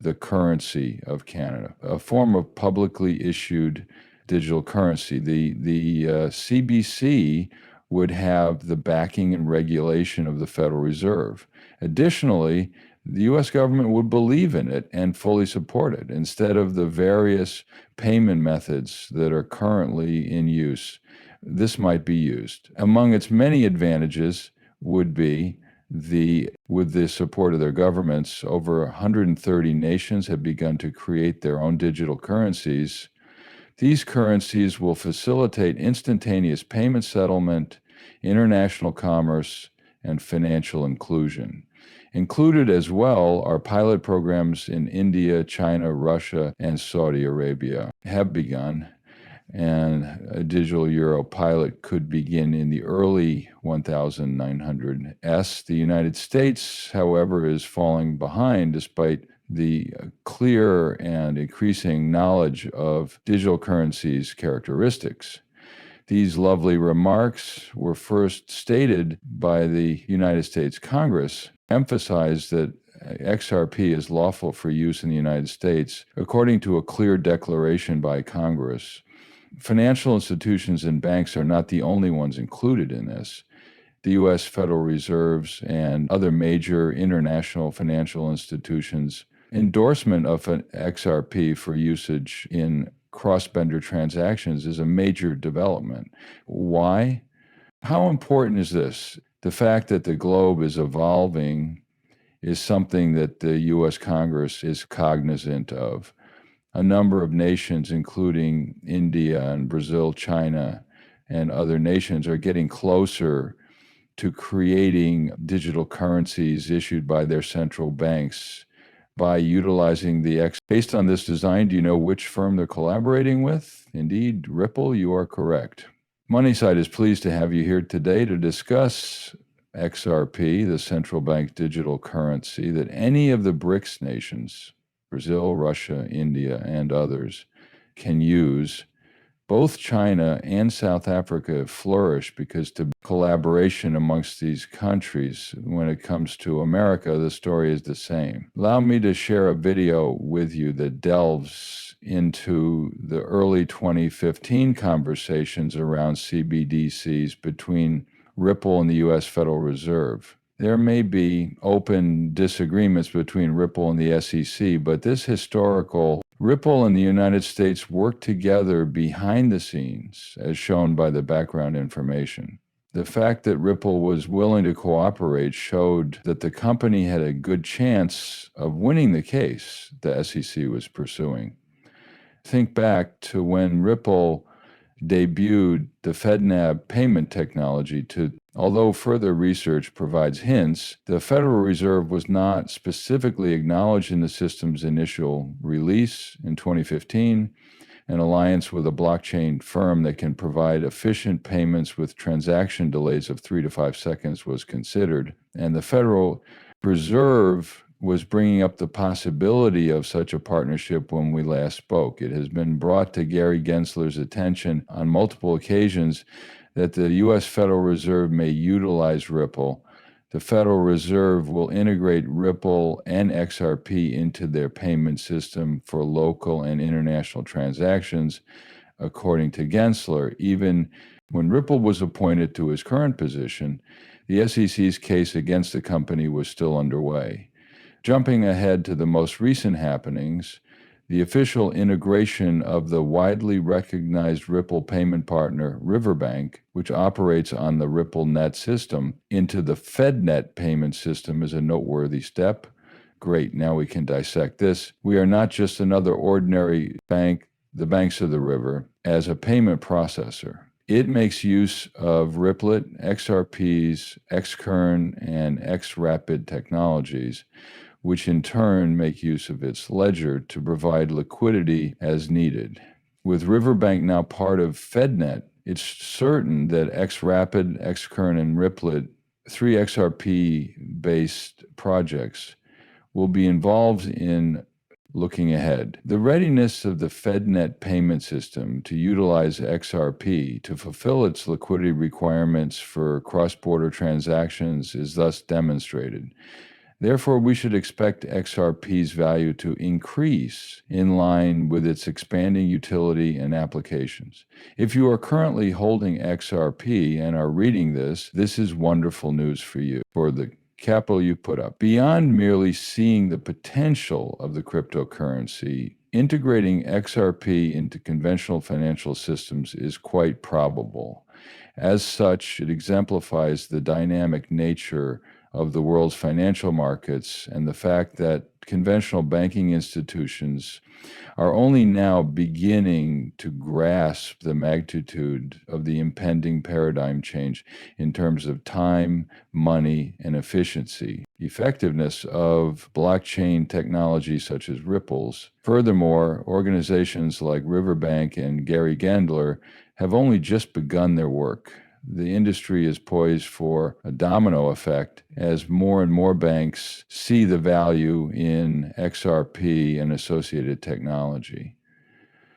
the currency of Canada, a form of publicly issued digital currency. The CBC would have the backing and regulation of the Federal Reserve. Additionally, the U.S. government would believe in it and fully support it instead of the various payment methods that are currently in use. This might be used. Among its many advantages would be with the support of their governments, over 130 nations have begun to create their own digital currencies. These currencies will facilitate instantaneous payment settlement, international commerce, and financial inclusion. Included as well are pilot programs in India, China, Russia, and Saudi Arabia have begun, and a digital euro pilot could begin in the early 1900s. The United States, however, is falling behind despite the clear and increasing knowledge of digital currencies' characteristics. These lovely remarks were first stated by the United States Congress, emphasized that XRP is lawful for use in the United States, according to a clear declaration by Congress. Financial institutions and banks are not the only ones included in this. The U.S. Federal Reserves and other major international financial institutions' endorsement of an XRP for usage in cross-border transactions is a major development. Why? How important is this? The fact that the globe is evolving is something that the U.S. Congress is cognizant of. A number of nations, including India and Brazil, China, and other nations, are getting closer to creating digital currencies issued by their central banks by utilizing the X. Based on this design, do you know which firm they're collaborating with? Indeed, Ripple, you are correct. Moneyside is pleased to have you here today to discuss XRP, the central bank digital currency that any of the BRICS nations, Brazil, Russia, India, and others, can use. Both China and South Africa have flourished because of collaboration amongst these countries. When it comes to America, the story is the same. Allow me to share a video with you that delves into the early 2015 conversations around CBDCs between Ripple and the U.S. Federal Reserve. There may be open disagreements between Ripple and the SEC, but this historical Ripple and the United States worked together behind the scenes, as shown by the background information. The fact that Ripple was willing to cooperate showed that the company had a good chance of winning the case the SEC was pursuing. Think back to when Ripple debuted the FedNAB payment technology although further research provides hints, the Federal Reserve was not specifically acknowledged in the system's initial release in 2015. An alliance with a blockchain firm that can provide efficient payments with transaction delays of 3 to 5 seconds was considered, and the Federal Reserve was bringing up the possibility of such a partnership when we last spoke. It has been brought to Gary Gensler's attention on multiple occasions that the U.S. Federal Reserve may utilize Ripple. The Federal Reserve will integrate Ripple and XRP into their payment system for local and international transactions, according to Gensler. Even when Ripple was appointed to his current position, the SEC's case against the company was still underway. Jumping ahead to the most recent happenings, the official integration of the widely recognized Ripple payment partner, Riverbank, which operates on the RippleNet system, into the FedNet payment system is a noteworthy step. Great, now we can dissect this. We are not just another ordinary bank, the banks of the river, as a payment processor. It makes use of Ripplet, XRPs, XKern, and XRapid technologies, which in turn make use of its ledger to provide liquidity as needed. With Riverbank now part of FedNet, it's certain that XRapid, XKern, and Ripplet, 3 XRP-based projects, will be involved in looking ahead. The readiness of the FedNet payment system to utilize XRP to fulfill its liquidity requirements for cross-border transactions is thus demonstrated. Therefore, we should expect XRP's value to increase in line with its expanding utility and applications. If you are currently holding XRP and are reading this, this is wonderful news for you, for the capital you put up. Beyond merely seeing the potential of the cryptocurrency, integrating XRP into conventional financial systems is quite probable. As such, it exemplifies the dynamic nature of the world's financial markets and the fact that conventional banking institutions are only now beginning to grasp the magnitude of the impending paradigm change in terms of time, money, and efficiency, effectiveness of blockchain technology such as Ripple's. Furthermore, organizations like Riverbank and Gary Gendler have only just begun their work. The industry is poised for a domino effect as more and more banks see the value in XRP and associated technology.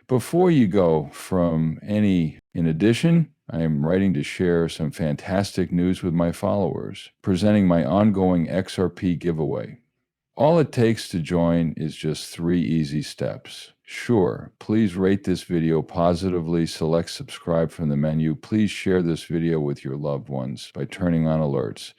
Before you go in addition, I am writing to share some fantastic news with my followers, presenting my ongoing XRP giveaway. All it takes to join is just 3 easy steps. Sure, please rate this video positively, select subscribe from the menu. Please share this video with your loved ones by turning on alerts.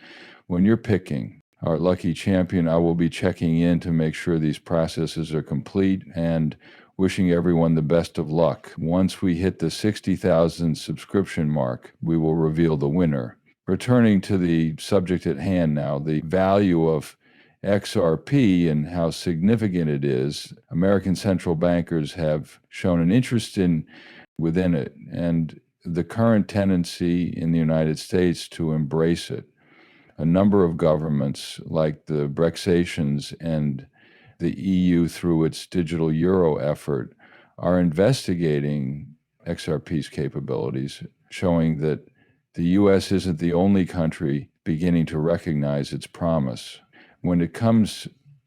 When you're picking our lucky champion, I will be checking in to make sure these processes are complete and wishing everyone the best of luck. Once we hit the 60,000 subscription mark, we will reveal the winner. Returning to the subject at hand now, the value of XRP and how significant it is, American central bankers have shown an interest within it and the current tendency in the United States to embrace it. A number of governments, like the Brexations and the EU through its digital euro effort, are investigating XRP's capabilities, showing that the U.S. isn't the only country beginning to recognize its promise. When it comes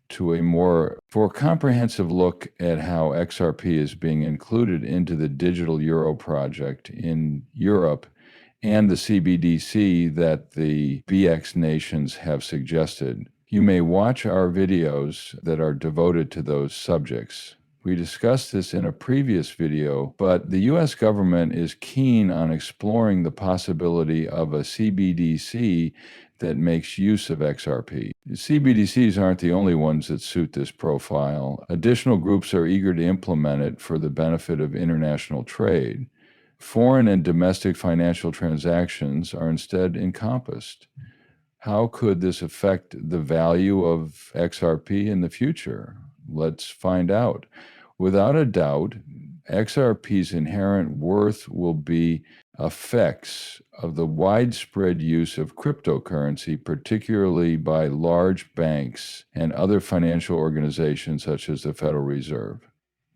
to for a comprehensive look at how XRP is being included into the digital euro project in Europe and the CBDC that the BX nations have suggested, you may watch our videos that are devoted to those subjects. We discussed this in a previous video, but the U.S. government is keen on exploring the possibility of a CBDC that makes use of XRP. CBDCs aren't the only ones that suit this profile. Additional groups are eager to implement it for the benefit of international trade. Foreign and domestic financial transactions are instead encompassed. How could this affect the value of XRP in the future? Let's find out. Without a doubt, XRP's inherent worth will be effects of the widespread use of cryptocurrency, particularly by large banks and other financial organizations such as the Federal Reserve.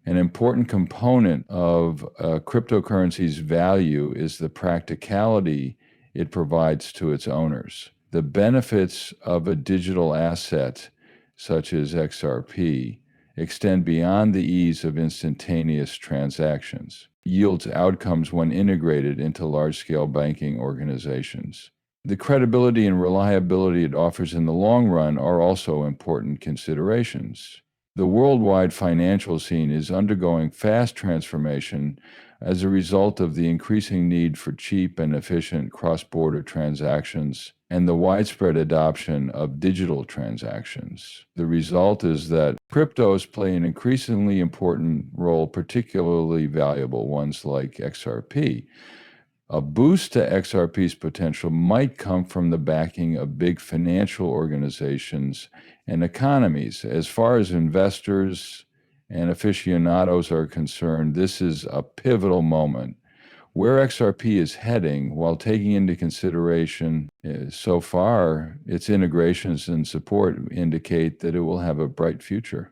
An important component of cryptocurrency's value is the practicality it provides to its owners. The benefits of a digital asset, such as XRP, extend beyond the ease of instantaneous transactions, yields outcomes when integrated into large-scale banking organizations. The credibility and reliability it offers in the long run are also important considerations. The worldwide financial scene is undergoing fast transformation as a result of the increasing need for cheap and efficient cross-border transactions and the widespread adoption of digital transactions. The result is that cryptos play an increasingly important role, particularly valuable ones like XRP. A boost to XRP's potential might come from the backing of big financial organizations and economies. As far as investors and aficionados are concerned, this is a pivotal moment. Where XRP is heading, while taking into consideration so far its integrations and support, indicate that it will have a bright future.